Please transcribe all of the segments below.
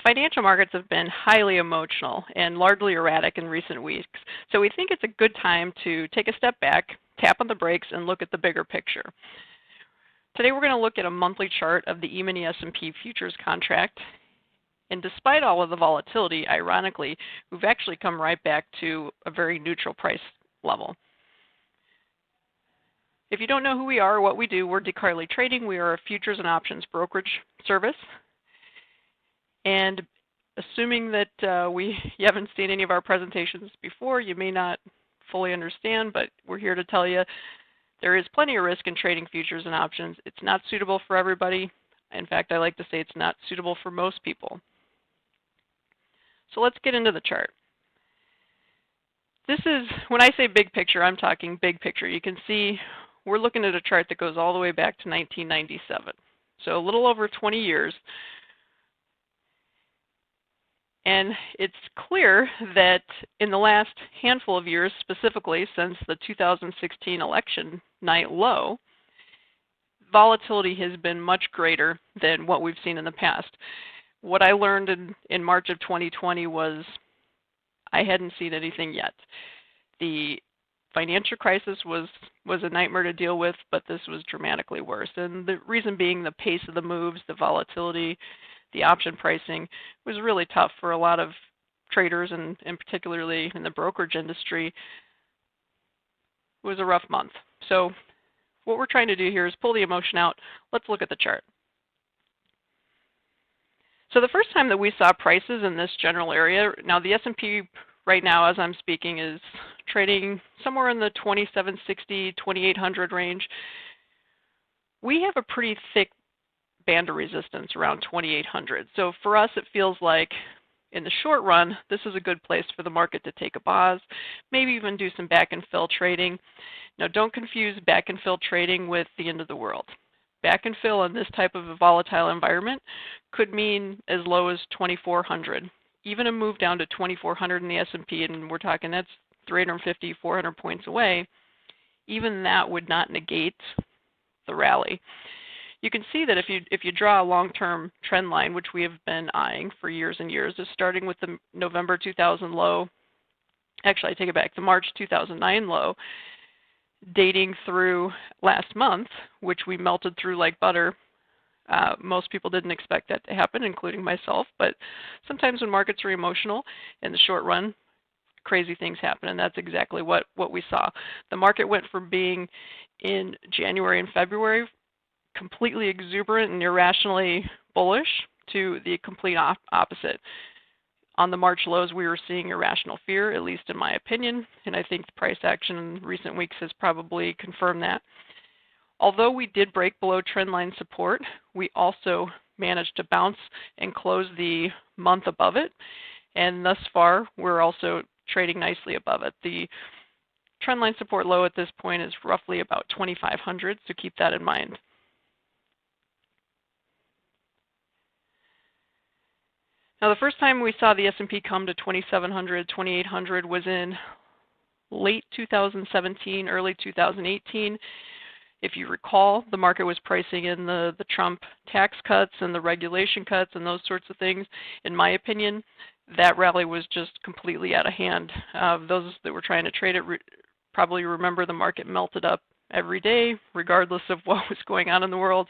financial markets have been highly emotional and largely erratic in recent weeks, so we think it's a good time to take a step back, tap on the brakes, and look at the bigger picture. Today we're going to look at a monthly chart of the E-mini S&P futures contract, and despite all of the volatility, ironically, we've actually come right back to a very neutral price level. If you don't know who we are or what we do, we're DeCarly Trading. We are a futures and options brokerage service. And assuming that you haven't seen any of our presentations before, you may not fully understand, but we're here to tell you there is plenty of risk in trading futures and options. It's not suitable for everybody. In fact, I like to say it's not suitable for most people. So let's get into the chart. This is, when I say big picture, I'm talking big picture. You can see we're looking at a chart that goes all the way back to 1997. So a little over 20 years. And it's clear that in the last handful of years, specifically since the 2016 election night low, volatility has been much greater than what we've seen in the past. What I learned in March of 2020 was I hadn't seen anything yet. The financial crisis was a nightmare to deal with, but this was dramatically worse. And the reason being the pace of the moves, the volatility, the option pricing was really tough for a lot of traders, and particularly in the brokerage industry. It was a rough month. So what we're trying to do here is pull the emotion out. Let's look at the chart. So the first time that we saw prices in this general area, now the S&P right now as I'm speaking is trading somewhere in the 2760, 2800 range. We have a pretty thick band of resistance around 2800. So for us, it feels like in the short run, this is a good place for the market to take a pause, maybe even do some back and fill trading. Now don't confuse back and fill trading with the end of the world. Back and fill in this type of a volatile environment could mean as low as 2400. Even a move down to 2400 in the S&P, and we're talking that's 350, 400 points away, even that would not negate the rally. You can see that if you draw a long-term trend line, which we have been eyeing for years and years, is starting with the November 2000 low, actually I take it back, the March 2009 low, dating through last month, which we melted through like butter. Most people didn't expect that to happen, including myself, but sometimes when markets are emotional in the short run, crazy things happen, and that's exactly what we saw. The market went from being in January and February completely exuberant and irrationally bullish to the complete opposite. On the March lows, we were seeing irrational fear, at least in my opinion, and I think the price action in recent weeks has probably confirmed that. Although we did break below trendline support, we also managed to bounce and close the month above it, and thus far, we're also trading nicely above it. The trendline support low at this point is roughly about 2,500, so keep that in mind. Now, the first time we saw the S&P come to 2,700, 2,800 was in late 2017, early 2018. If you recall, the market was pricing in the Trump tax cuts and the regulation cuts and those sorts of things. In my opinion, that rally was just completely out of hand. Those that were trying to trade it probably remember the market melted up every day, regardless of what was going on in the world.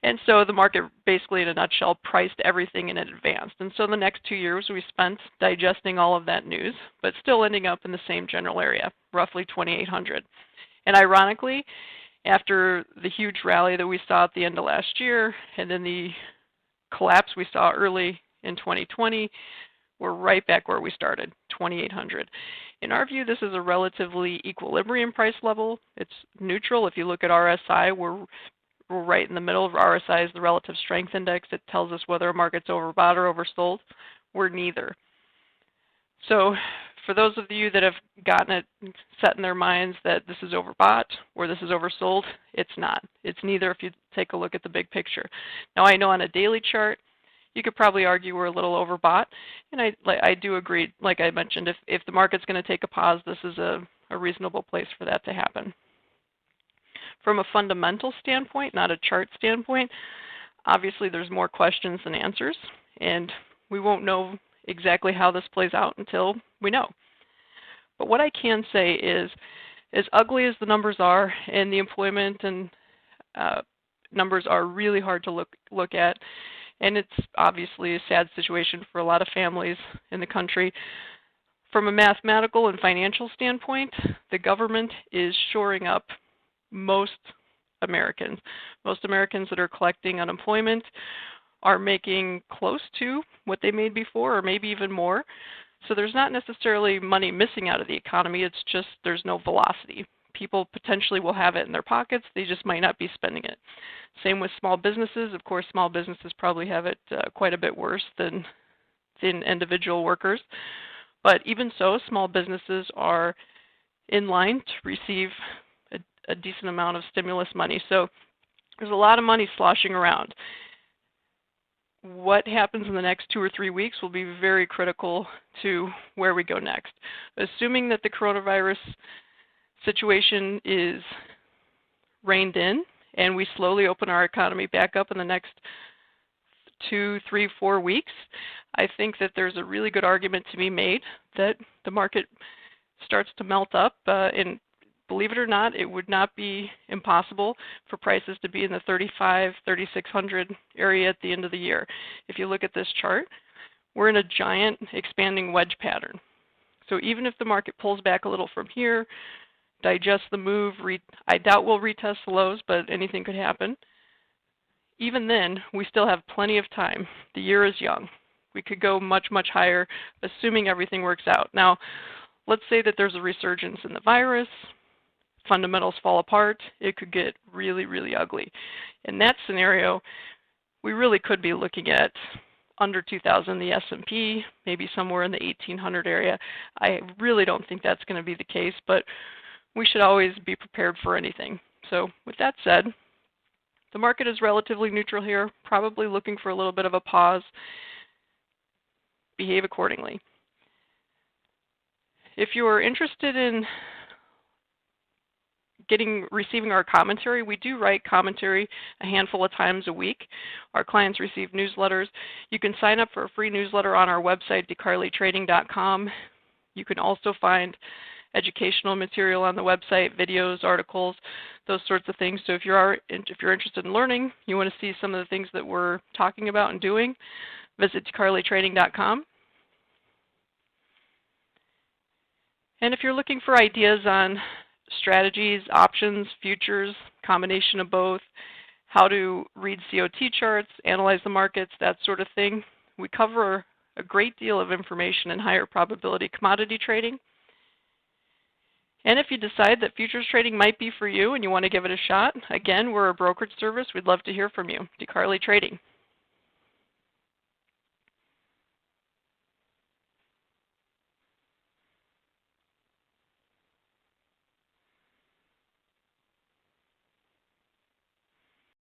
And so the market basically, in a nutshell, priced everything in advance. And so the next 2 years we spent digesting all of that news, but still ending up in the same general area, roughly 2,800. And ironically, after the huge rally that we saw at the end of last year, and then the collapse we saw early in 2020, we're right back where we started, 2,800. In our view, this is a relatively equilibrium price level. It's neutral. If you look at RSI, we're right in the middle. Of RSI is the relative strength index. It tells us whether a market's overbought or oversold. We're neither. So for those of you that have gotten it set in their minds that this is overbought or this is oversold, it's not. It's neither if you take a look at the big picture. Now I know on a daily chart, you could probably argue we're a little overbought, and I do agree, like I mentioned, if the market's going to take a pause, this is a reasonable place for that to happen. From a fundamental standpoint, not a chart standpoint, obviously there's more questions than answers, and We won't know exactly how this plays out until we know. But what I can say is, as ugly as the numbers are, and the employment and numbers are really hard to look at, and it's obviously a sad situation for a lot of families in the country. From a mathematical and financial standpoint, the government is shoring up most Americans. Most Americans that are collecting unemployment are making close to what they made before, or maybe even more. So there's not necessarily money missing out of the economy, it's just there's no velocity. People potentially will have it in their pockets, they just might not be spending it. Same with small businesses. Of course, small businesses probably have it quite a bit worse than individual workers. But even so, small businesses are in line to receive a decent amount of stimulus money. So there's a lot of money sloshing around. What happens in the next 2 or 3 weeks will be very critical to where we go next. Assuming that the coronavirus situation is reined in and we slowly open our economy back up in the next 2, 3, 4 weeks, I think that there's a really good argument to be made that the market starts to melt up. And believe it or not, it would not be impossible for prices to be in the 3,600 area at the end of the year. If you look at this chart, we're in a giant expanding wedge pattern. So even if the market pulls back a little from here, digests the move, I doubt we'll retest the lows, but anything could happen. Even then, we still have plenty of time. The year is young. We could go much, much higher, assuming everything works out. Now, let's say that there's a resurgence in the virus, fundamentals fall apart, it could get really, really ugly. In that scenario, we really could be looking at under 2,000 the S&P, maybe somewhere in the 1,800 area. I really don't think that's going to be the case, but we should always be prepared for anything. So with that said, the market is relatively neutral here, probably looking for a little bit of a pause. Behave accordingly. If you are interested in receiving our commentary, we do write commentary a handful of times a week. Our clients receive newsletters. You can sign up for a free newsletter on our website, DeCarleyTrading.com. You can also find educational material on the website, videos, articles, those sorts of things. So if you're interested in learning, you want to see some of the things that we're talking about and doing, visit DeCarleyTrading.com. And if you're looking for ideas on strategies, options, futures, combination of both, how to read COT charts, analyze the markets, that sort of thing, we cover a great deal of information in higher probability commodity trading. And if you decide that futures trading might be for you and you want to give it a shot, again, we're a brokerage service. We'd love to hear from you. DeCarley Trading.